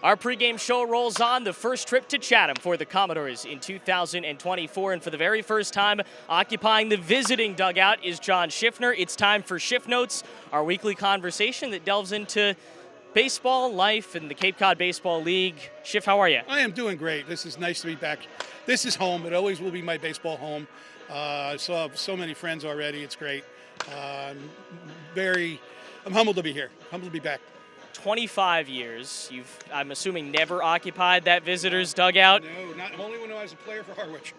Our pregame show rolls on, the first trip to Chatham for the Commodores in 2024. And for the very first time, occupying the visiting dugout is John Schiffner. It's time for Schiff Notes, our weekly conversation that delves into baseball, life, and the Cape Cod Baseball League. Schiff, how are you? I am doing great. This is nice to be back. This is home. It always will be my baseball home. I saw so many friends already. It's great. I'm humbled to be here. Humbled to be back. 25 years. You've, I'm assuming, never occupied that visitor's dugout. No, not only when I was a player for Harwich.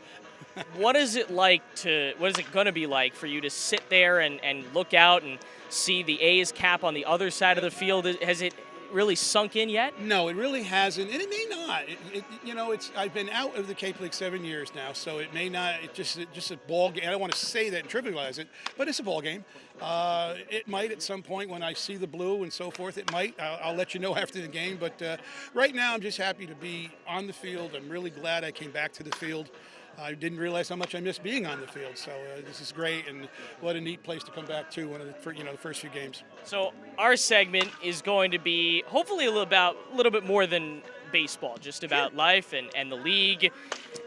What is it going to be like for you to sit there and look out and see the A's cap on the other side of the field? Has it really sunk in yet? No, it really hasn't, and it may not. I've been out of the Cape League 7 years now, so it may not. It's just a ball game. I don't want to say that and trivialize it, but it's a ball game. It might at some point when I see the blue and so forth. It might. I'll let you know after the game. But right now, I'm just happy to be on the field. I'm really glad I came back to the field. I didn't realize how much I missed being on the field, so this is great, and what a neat place to come back to. One of the first few games. So our segment is going to be hopefully a little bit more than baseball, just about life and the league.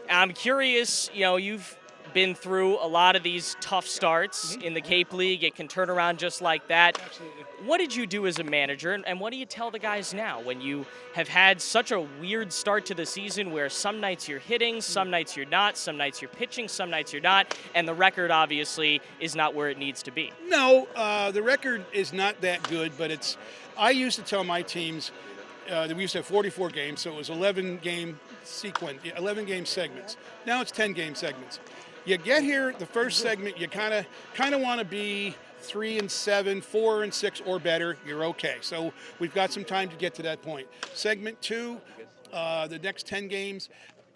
I'm curious. You've been through a lot of these tough starts in the Cape League. It can turn around just like that. Absolutely. What did you do as a manager, and what do you tell the guys now when you have had such a weird start to the season where some nights you're hitting, some nights you're not, some nights you're pitching, some nights you're not, and the record obviously is not where it needs to be? No, the record is not that good, but I used to tell my teams that we used to have 44 games, so it was 11 game segments. Now it's 10 game segments. You get here, the first segment, you kind of want to be 3-7, 4-6 or better. You're okay. So we've got some time to get to that point. Segment 2, the next 10 games.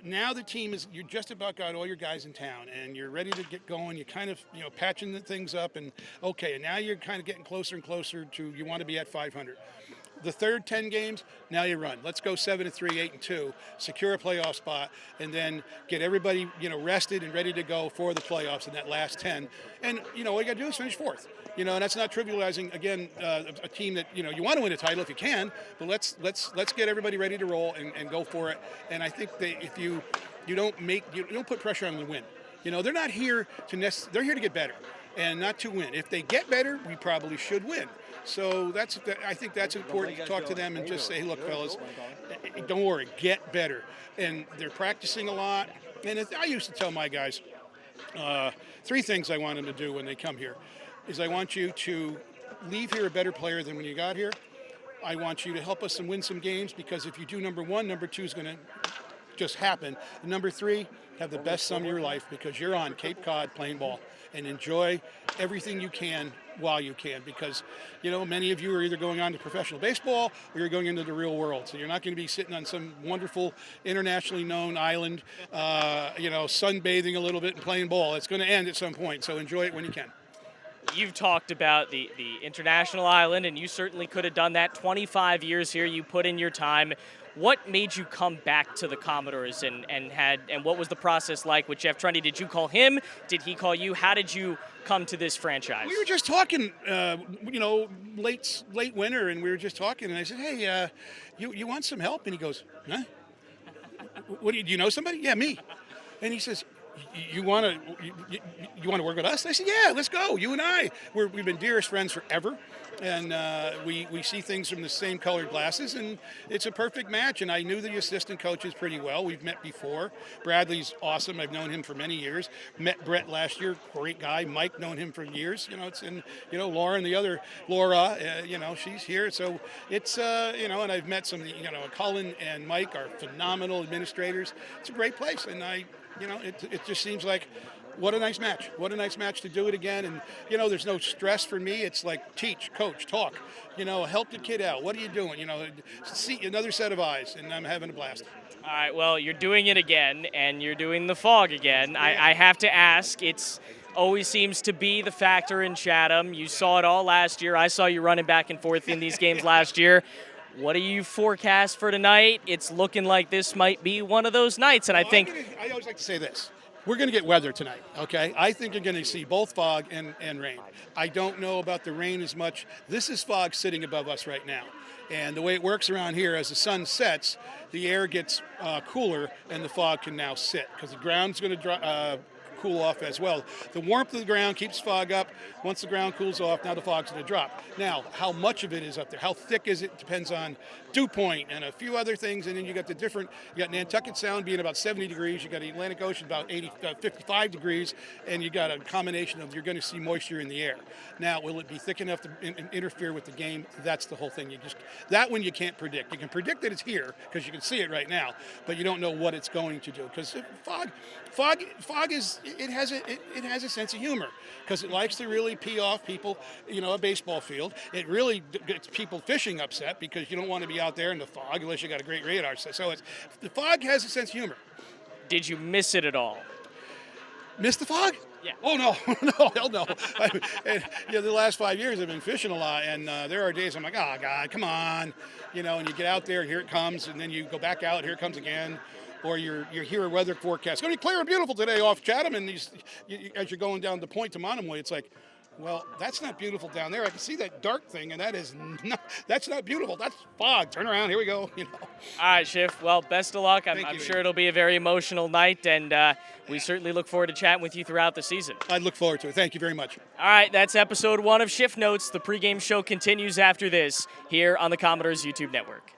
Now the team you just about got all your guys in town, and you're ready to get going. You kind of patching the things up, and okay. And now you're kind of getting closer and closer to you want to be at 500. The third 10 games, now you run. Let's go 7-3, 8-2, secure a playoff spot, and then get everybody rested and ready to go for the playoffs in that last 10. And all you got to do is finish fourth. And that's not trivializing again a team that you want to win a title if you can, but let's get everybody ready to roll and go for it. And I think that if you don't put pressure on them to win. They're not here they're here to get better and not to win. If they get better, we probably should win. So I think that's important to talk to them and just say, hey, look, fellas, don't worry, get better. And they're practicing a lot. And I used to tell my guys 3 things I want them to do when they come here. Is I want you to leave here a better player than when you got here. I want you to help us and win some games, because if you do number 1, number 2 is going to just happen. And number 3, have the best summer of your life, because you're on Cape Cod playing ball, and enjoy everything you can while you can, because many of you are either going on to professional baseball or you're going into the real world. So you're not going to be sitting on some wonderful internationally known island, sunbathing a little bit and playing ball. It's going to end at some point, so enjoy it when you can. You've talked about the international island, and you certainly could have done that. 25 years here, you put in your time. What made you come back to the Commodores, and what was the process like with Jeff Trundy? Did you call him? Did he call you? How did you come to this franchise? We were just talking, late winter, and we were just talking, and I said, hey, you want some help? And he goes, huh? Do you know somebody? Yeah, me. And he says, you want to work with us? I said, yeah, let's go. You and I, we've been dearest friends forever, and we see things from the same colored glasses, and it's a perfect match. And I knew the assistant coaches pretty well. We've met before. Bradley's awesome. I've known him for many years. Met Brett last year, great guy. Mike, known him for years. Lauren, the other Laura, she's here. So it's and I've met some, Cullen and Mike are phenomenal administrators. It's a great place, and it just seems like what a nice match. What a nice match to do it again. And, there's no stress for me. It's like teach, coach, talk, help the kid out. What are you doing? See another set of eyes, and I'm having a blast. All right, well, you're doing it again, and you're doing the fog again. I have to ask, it's always seems to be the factor in Chatham. You saw it all last year. I saw you running back and forth in these games last year. What do you forecast for tonight? It's looking like this might be one of those nights, and I always like to say this. We're going to get weather tonight, okay? I think you're going to see both fog and rain. I don't know about the rain as much. This is fog sitting above us right now. And the way it works around here, as the sun sets, the air gets cooler and the fog can now sit because the ground's going to cool off as well. The warmth of the ground keeps fog up. Once the ground cools off, now the fog's going to drop. Now, how much of it is up there? How thick is it? Depends on dew point and a few other things. And then you got you got Nantucket Sound being about 70 degrees. You got the Atlantic Ocean about 55 degrees. And you got a combination of, you're going to see moisture in the air. Now, will it be thick enough to interfere with the game? That's the whole thing. That one you can't predict. You can predict that it's here because you can see it right now, but you don't know what it's going to do because fog is, it has a sense of humor because it likes to really pee off people, a baseball field. It really gets people fishing upset because you don't want to be out there in the fog unless you got a great radar. So the fog has a sense of humor. Did you miss it at all? Miss the fog? Yeah. Oh, no, no, hell no. The last 5 years I've been fishing a lot, and there are days I'm like, oh, God, come on. And you get out there, and here it comes, and then you go back out, here it comes again. Or you hear a weather forecast. It's going to be clear and beautiful today off Chatham, and as you're going down the point to Monomoy, it's like, well, that's not beautiful down there. I can see that dark thing, and that's not beautiful. That's fog. Turn around. Here we go. All right, Schiff. Well, best of luck. I'm sure it'll be a very emotional night, and we certainly look forward to chatting with you throughout the season. I look forward to it. Thank you very much. All right, that's episode 1 of Schiff Notes. The pregame show continues after this here on the Commodores YouTube network.